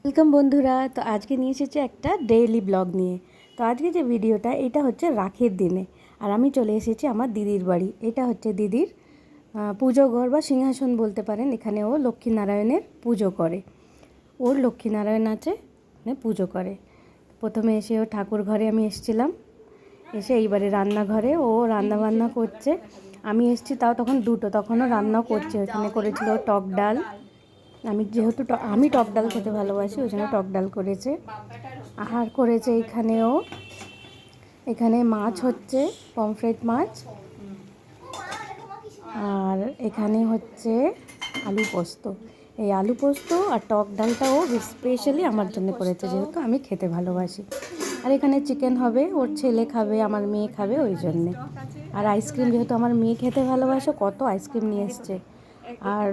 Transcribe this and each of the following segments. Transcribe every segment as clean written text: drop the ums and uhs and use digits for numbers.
Welcome বন্ধুরা। তো আজকে নিয়ে এসেছি একটা ডেইলি ব্লগ নিয়ে। তো আজকে যে ভিডিওটা, এটা হচ্ছে রাখির দিনে, আর আমি চলে এসেছি আমার দিদির বাড়ি। এটা হচ্ছে দিদির পুজো ঘর বা সিংহাসন বলতে পারেন। এখানে ও লক্ষ্মীনারায়ণের পুজো করে, ওর লক্ষ্মীনারায়ণ আছে, মানে পুজো করে। প্রথমে এসে ও ঠাকুর ঘরে আমি এসেছিলাম, এসে এইবারে রান্নাঘরে ও রান্না বান্না করছে। আমি এসেছি তাও তখন দুটো, তখনও রান্নাও করছে। ওখানে করেছিল টক ডাল। আমি যেহেতু আমি টক ডাল খেতে ভালোবাসি, ওই জন্য টক ডাল করেছে। আহার করেছে এখানেও। এখানে মাছ হচ্ছে পমফ্রেট মাছ, আর এখানে হচ্ছে আলু পোস্ত। এই আলু পোস্ত আর টক ডালটাও স্পেশালি আমার জন্য করেছে, যেহেতু আমি খেতে ভালোবাসি। আর এখানে চিকেন হবে, ওর ছেলে খাবে, আমার মেয়ে খাবে, ওই জন্যে। আর আইসক্রিম, যেহেতু আমার মেয়ে খেতে ভালোবাসে, কত আইসক্রিম নিয়ে এসছে। আর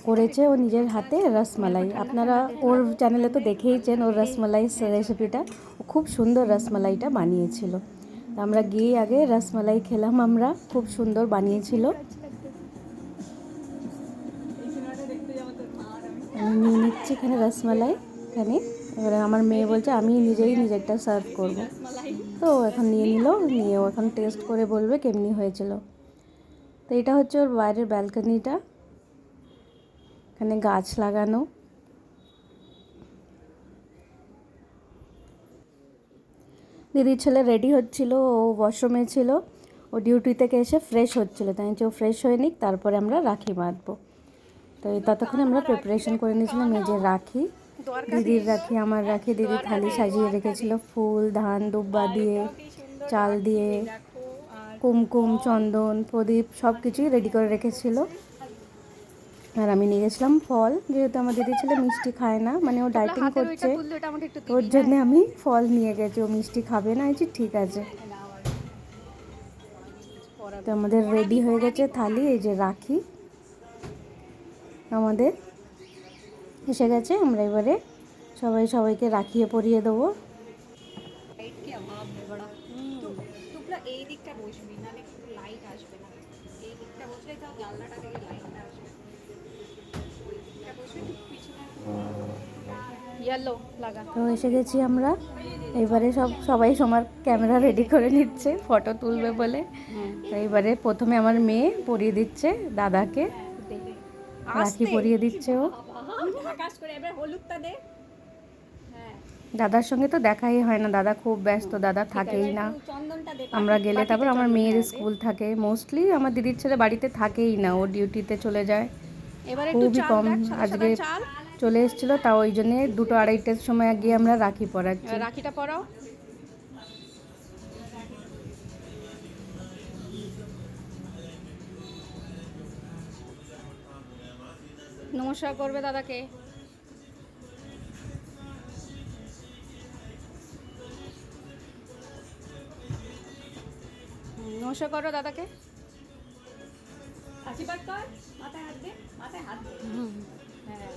করেছে ও নিজের হাতে রসমালাই। আপনারা ওর চ্যানেলে তো দেখেইছেন ওর রসমালাই রেসিপিটা। ও খুব সুন্দর রসমালাইটা বানিয়েছিল। তো আমরা গিয়ে আগে রসমালাই খেলাম, আমরা খুব সুন্দর বানিয়েছিল। আমি নিয়ে নিচ্ছি এখানে রসমালাই এখানে। এবারে আমার মেয়ে বলছে আমি নিজেই নিজেরটা সার্ভ করব। তো এখন নিয়ে নিল, নিয়ে ও এখন টেস্ট করে বলবে কেমনি হয়েছিল। তো এটা হচ্ছে ওর বাইরের ব্যালকনিটা, এখানে গাছ লাগানো। দিদির ছেলে রেডি হচ্ছিল, ও ওয়াশরুমে ছিল, ও ডিউটি থেকে এসে ফ্রেশ হচ্ছিলো, তাই ও ফ্রেশ হয়ে নিক, তারপরে আমরা রাখি বাঁধবো। তো ততক্ষণে আমরা প্রিপারেশন করে নিয়েছিলাম এই যে রাখি, দিদির রাখি, আমার রাখি। দিদি থালি সাজিয়ে রেখেছিল ফুল, ধান, দুব্বা দিয়ে, চাল দিয়ে, কুমকুম, চন্দন, প্রদীপ সব কিছুই রেডি করে রেখেছিল। আর আমি নিয়ে গেছিলাম ফল, যেহেতু আমার দিদি ছেলে মিষ্টি খায় না, মানে ও ডায়েটিং করছে, ওর জন্য আমি ফল নিয়ে গেছি। ও মিষ্টি খাবে না, এই যে ঠিক আছে। তো আমাদের রেডি হয়ে গেছে থালি, এই যে রাখি আমাদের এসে গেছে। আমরা এবারে সবাইকে রাখিয়ে পরিয়ে দেবো। এই দিকটা বসবি, নাহলে লাইট আসবে না। এই দিকটা বসলে তাও জানলাটা থেকে লাইটটা আসবে। ওই দিকটা বসলে ঠিক পিছনে ইয়েলো লাগা। তো এসে গেছি আমরা। এবারে সবাই সবার ক্যামেরা রেডি করে নিচ্ছে ফটো তুলবে বলে। তো এবারে প্রথমে আমার মেয়ে পরিয়ে দিচ্ছে দাদাকে, রাখি পরিয়ে দিচ্ছে ও। আকাশ করে এবার হলুদটা দে। দাদার সঙ্গে তো দেখাই হয় না, দাদা খুব ব্যস্ত, দাদা থাকেই না। আমরা গেলে তারপর আমার মেয়ের স্কুল থাকে, মোস্টলি আমার দিদির ছেলে বাড়িতে থাকেই না, ও ডিউটিতে চলে যায়, খুবই কম। আজকে চলে এসেছিলো, তাও ওই জন্যে 2-2:30টার সময় গিয়ে আমরা রাখি পরাচ্ছি। রাখিটা পরাও। নমস্কার করবে দাদাকে। নমস্কার করো দাদাকে। আশীর্বাদ কর, মাথায় হাত দে, মাথায় হাত দে। হ্যাঁ,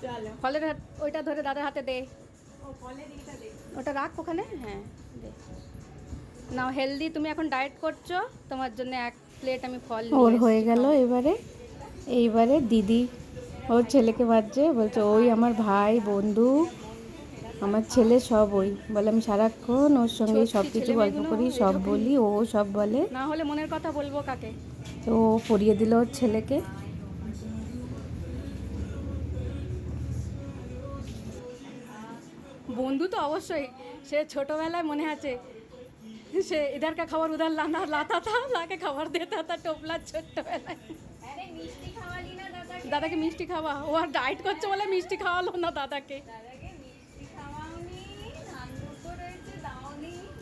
চলো ফলের হাত ওইটা ধরে দাদার হাতে দে। ও ফলের এইটা দে, ওটা রাখ ওখানে। হ্যাঁ দে। নাও হেলদি, তুমি এখন ডায়েট করছো, তোমার জন্য 1 প্লেট আমি ফল নিয়ে ওর হয়ে গেল। এইবারে দিদি ওর ছেলেকে বাজছে, বলছে ওই আমার ভাই, বন্ধু, আমার ছেলে সব ওই বলে। আমি সারাক্ষণ ওর সঙ্গে সব কিছু গল্প করি, সব বলি, ও সব বলে। না হলে মনের কথা বলবো কাকে। তো ও পরিয়ে দিল ওর ছেলেকে। বন্ধু তো অবশ্যই, সে ছোটবেলায় মনে আছে, সে इधर का खबर उधर लाना लाता था, लाके खबर देता था টোপলা ছোট্টবেলায়। দাদাকে মিষ্টি খাওয়া, ও আর ডায়েট করছে বলে মিষ্টি খাওয়ালো না দাদাকে।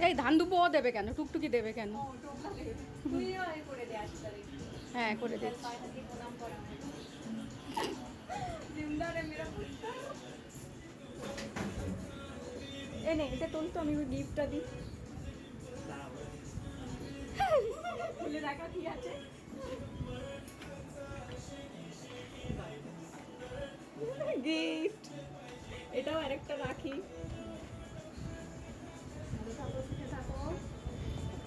এই ধান দুপো ও দেবে কেন, টুকটুকি দেবে কেন? হ্যাঁ করে দে। নে এটা তোল তো, আমি গিফটটা দিই। খুলে দেখা কি আছে। গিফট, এটাও আরেকটা রাখি।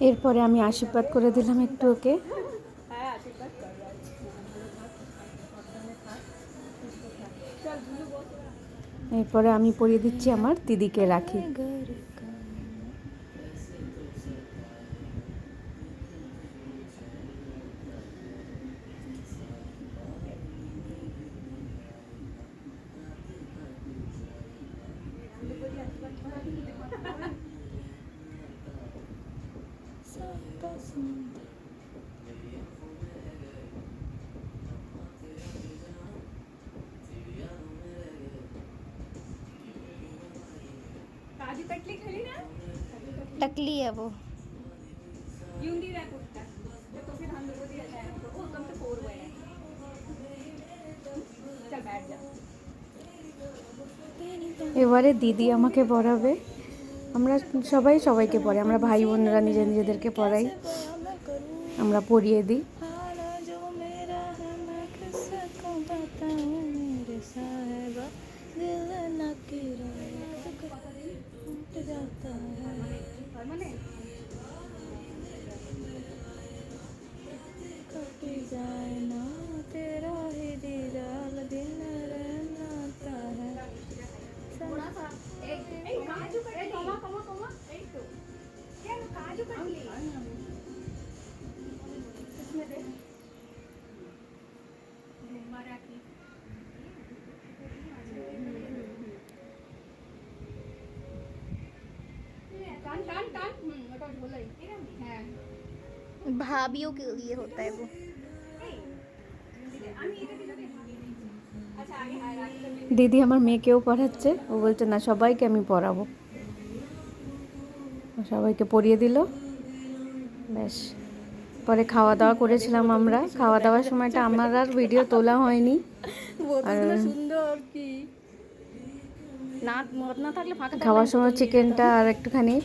এরপরে আমি আশীর্বাদ করে দিলাম একটু ওকে। হ্যাঁ আশীর্বাদ কর। চল এরপরে আমি পরিয়ে দিচ্ছি আমার দিদিকে রাখি। काजू कतली खाली ना टकली है वो। यूं दी रहा कुत्ता तो फिर हम लोगों दिया जाए तो ओ तुम तो 4 हुए हैं चल बैठ जा এবারে দিদি আমাকে পড়াবে। আমরা সবাই সবাইকে পড়াই, আমরা ভাই বোনেরা নিজেদেরকে পড়াই, আমরা পড়িয়ে দিই। काजू कतली कमा कमा कमा एक तो क्या काजू कतली इसमें दे मराठी टान टान टान ওটা ঝোলাই হ্যাঁ भाभियों के लिए होता है वो। আমি এটা দিলে আচ্ছা আগে আগে দিদি আমার মেয়েকেও পড়াচ্ছে, ও বলছে না সবাইকে আমি পড়াবো। ও সবাইকে পড়িয়ে দিল, ব্যাস। পরে খাওয়া দাওয়া করেছিলাম আমরা। খাওয়া দাওয়ার সময়টা আমার আর ভিডিও তোলা হয়নি। আর সুন্দর কি না মত না থাকলে ফাঁকা খাওয়ার সময় চিকেনটা আর একটুখানি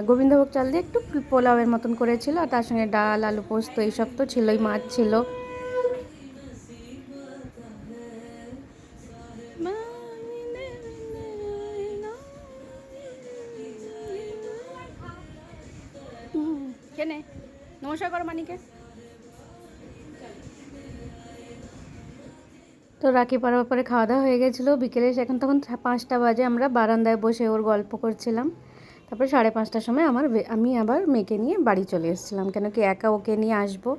গোবিন্দভোগ চাল দিয়ে একটু পোলাওয়ের মতন করেছিল, আর তার সঙ্গে ডাল, আলু পোস্ত এইসব তো ছিলই, মাছ ছিল। কেনে নমস্কার করো মানিকে। তো রাখি পরার পরে খাওয়া দাওয়া হয়ে গেছিলো বিকেলে, এখন তখন 5টা বাজে। আমরা বারান্দায় বসে ওর গল্প করছিলাম। তারপরে 5:30টার সময় আমি আবার মেয়েকে নিয়ে বাড়ি চলে এসেছিলাম, কেন কি একা ওকে নিয়ে আসবো,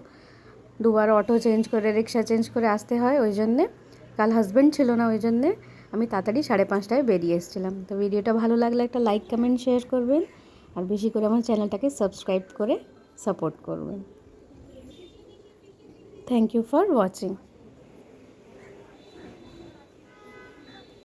দুবার অটো চেঞ্জ করে রিক্সা চেঞ্জ করে আসতে হয়, ওই জন্যে। কাল হাজব্যান্ড ছিল না, ওই জন্যে আমি তাড়াতাড়ি 5:30টায় বেরিয়ে এসেছিলাম। তো ভিডিওটা ভালো লাগলে একটা লাইক কমেন্ট শেয়ার করবেন, আর বেশি করে আমার চ্যানেলটাকে সাবস্ক্রাইব করে সাপোর্ট করবেন। Thank you for watching.